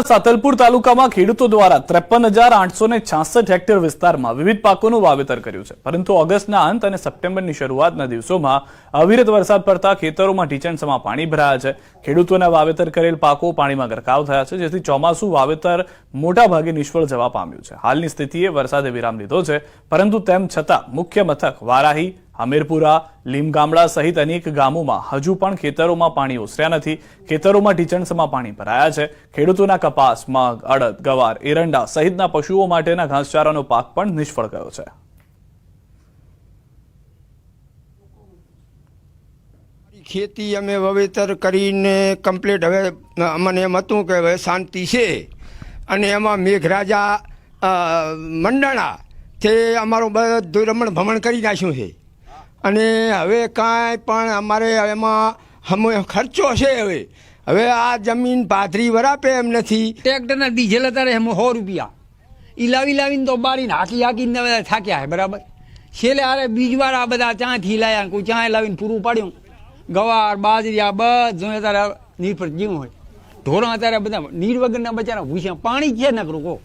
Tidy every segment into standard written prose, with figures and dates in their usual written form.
સાતલપુર તાલુકામાં ખેડૂતો દ્વારા 53,866 હેક્ટર વિસ્તારમાં વિવિધ પાકોનું વાવેતર કર્યું છે, પરંતુ ઓગસ્ટના અંત અને સપ્ટેમ્બરની શરૂઆતના દિવસોમાં અવિરત વરસાદ પડતા ખેતરોમાં ઢીચણસમાં પાણી ભરાયા છે। ખેડૂતોના વાવેતર કરેલ પાકો પાણીમાં ગરકાવ થયા છે, જેથી ચોમાસુ વાવેતર મોટાભાગે નિષ્ફળ જવા પામ્યું છે। હાલની સ્થિતિએ વરસાદે વિરામ લીધો છે, પરંતુ તેમ છતાં મુખ્ય મથક વારાહી, હમીરપુરા, લીમગામડા સહિત અનેક ગામોમાં હજુ પણ ખેતરોમાં પાણી ઓસર્યા નથી। ખેતરોમાં ઢીચણસમાં પાણી ભરાયા છે। ખેડૂતોના કપાસ, મગ, અડદ, ગવાર, એરંડા સહિતના પશુઓ માટેના ઘાસચારાનો પાક પણ નિષ્ફળ ગયો છે। ખેતી અમે વાવેતર કરીને કમ્પ્લીટ હવે અમને એમ હતું કે હવે શાંતિ છે, અને એમાં મેઘરાજા મંડાણા તે અમારું બધું રમણ ભમણ કરી નાખ્યું છે, અને હવે કાંઈ પણ અમારે એમાં ખર્ચો છે। હવે આ જમીન પાથરી વરાપે એમ નથી। ટ્રેક્ટરના ડીઝલ અત્યારે 100 રૂપિયા એ લાવીને તો બારીને હાકીને થાક્યા છે બરાબર। છેલ્લે અરે બીજવાર આ બધા ચાંથી લાયા, કોઈ ચાંય લાવીને પૂરું પાડ્યું। ગવાર, બાજરી આ બધું અત્યારે નીર પર જીવું હોય। ઢોરો અત્યારે બધા નીર વગરના બચારા ભૂસ્યા, પાણી છે નકરું કહો।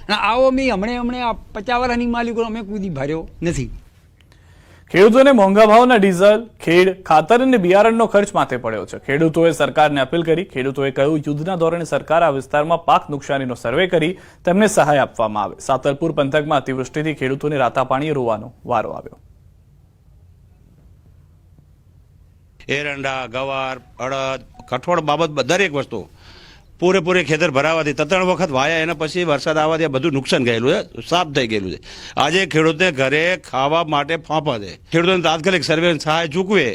અને આવો મેં હમણે આ 50 વર્ષની માલિકો અમે કૂદી ભર્યો નથી। ખેડૂતોને મોંઘા ભાવના ડીઝલ, ખેડ, ખાતર અને બિયારણનો ખર્ચ માથે પડ્યો છે। ખેડૂતોએ સરકારને અપીલ કરી। ખેડૂતોએ કહ્યું, યુદ્ધના ધોરણે સરકાર આ વિસ્તારમાં પાક નુકસાનીનો સર્વે કરી તેમને સહાય આપવામાં આવે। સાતલપુર પંથકમાં અતિવૃષ્ટિથી ખેડૂતોને રાતા પાણીએ રોવાનો વારો આવ્યો। એરંડા, ગવાર, અડદ, કઠોળ બાબત દરેક વસ્તુ પૂરેપૂરી ખેતર ભરાવાથી 3 વખત વાયા, એના પછી વરસાદ આવવાથી બધું નુકસાન ગયેલું છે, સાફ થઈ ગયેલું છે। આજે ખેડૂતને ઘરે ખાવા માટે ફાંફા છે। ખેડૂતોને તાત્કાલિક સર્વે સહાય ચૂકવે,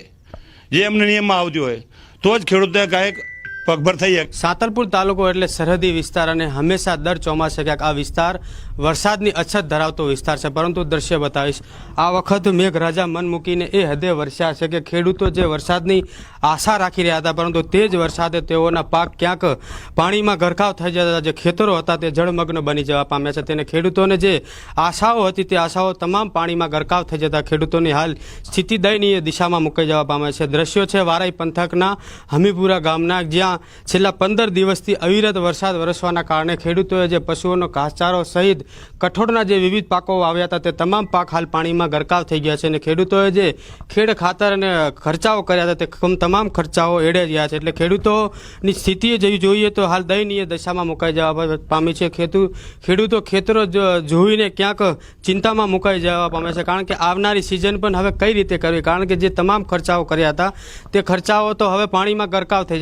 જે એમને નિયમમાં આવતી હોય તો જ ખેડૂતને કાંઈક પગભર થઈ શકે। સાતલપુર તાલુકો એટલે સરહદી વિસ્તાર, અને હંમેશા દર ચોમાસે ક્યાંક આ વિસ્તાર વરસાદની અછત ધરાવતો વિસ્તાર છે, પરંતુ દ્રશ્ય બતાવીશ। આ વખત મેઘરાજા મન મૂકીને એ હદે વરસ્યા છે કે ખેડૂતો જે વરસાદની આશા રાખી રહ્યા હતા, પરંતુ તે જ વરસાદે તેઓના પાક ક્યાંક પાણીમાં ગરકાવ થઈ જતા, જે ખેતરો હતા તે જળમગ્ન બની જવા પામ્યા છે। તેને ખેડૂતોને જે આશાઓ હતી તે આશાઓ તમામ પાણીમાં ગરકાવ થઈ જતા ખેડૂતોની હાલ સ્થિતિ દયનીય દિશામાં મુકાઈ જવા પામ્યા છે। દ્રશ્યો છે વારાઈ પંથકના હમીરપુરા ગામના, જ્યાં છેલ્લા 15 દિવસથી અવિરત વરસાદ વરસવાના કારણે ખેડૂતોએ જે પશુઓનો ઘાસચારો સહિત કઠોળના જે વિવિધ પાકો વાવ્યા હતા તે તમામ પાક હાલ પાણીમાં ગરકાવ થઈ ગયા છે, અને ખેડૂતોએ જે ખેડ, ખાતર અને ખર્ચાઓ કર્યા હતા તે તમામ ખર્ચાઓ એડે ગયા છે। એટલે ખેડૂતોની સ્થિતિ જોઈએ તો હાલ દયનીય દશામાં મુકાઈ જવા પામી છે। ખેડૂતો ખેતરો જોઈને ક્યાંક ચિંતામાં મુકાઈ જવા પામે છે, કારણ કે આવનારી સિઝન પણ હવે કઈ રીતે કરવી, કારણ કે જે તમામ ખર્ચાઓ કર્યા હતા તે ખર્ચાઓ તો હવે પાણીમાં ગરકાવ થઈ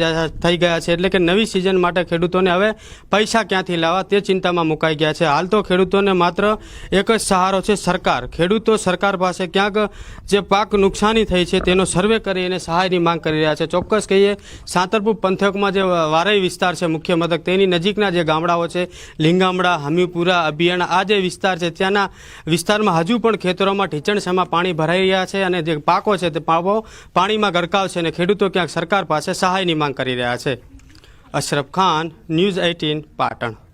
ગયા છે। એટલે કે નવી સિઝન માટે ખેડૂતોને હવે પૈસા ક્યાંથી લાવવા તે ચિંતામાં મુકાઈ ગયા છે। હાલ તો ખેડૂતોને માત્ર એક જ સહારો છે સરકાર। ખેડૂતો સરકાર પાસે ક્યાંક જે પાક નુકસાની થઈ છે તેનો સર્વે કરી અને સહાયની માંગ કરી રહ્યા છે। ચોક્કસ કહીએ, સાતલપુર પંથકમાં જે વારાઈ વિસ્તાર છે મુખ્ય મથક, તેની નજીકના જે ગામડાઓ છે, લીમગામડા, હમીરપુરા, અભિયાણા, આ જે વિસ્તાર છે ત્યાંના વિસ્તારમાં હજુ પણ ખેતરોમાં ઢીચણસામાં પાણી ભરાઈ રહ્યા છે, અને જે પાકો છે તે પાકો પાણીમાં ગરકાવ છે, અને ખેડૂતો ક્યાંક સરકાર પાસે સહાયની માંગ કરી રહ્યા છે। અશરફ ખાન, ન્યૂઝ 18, પાટણ।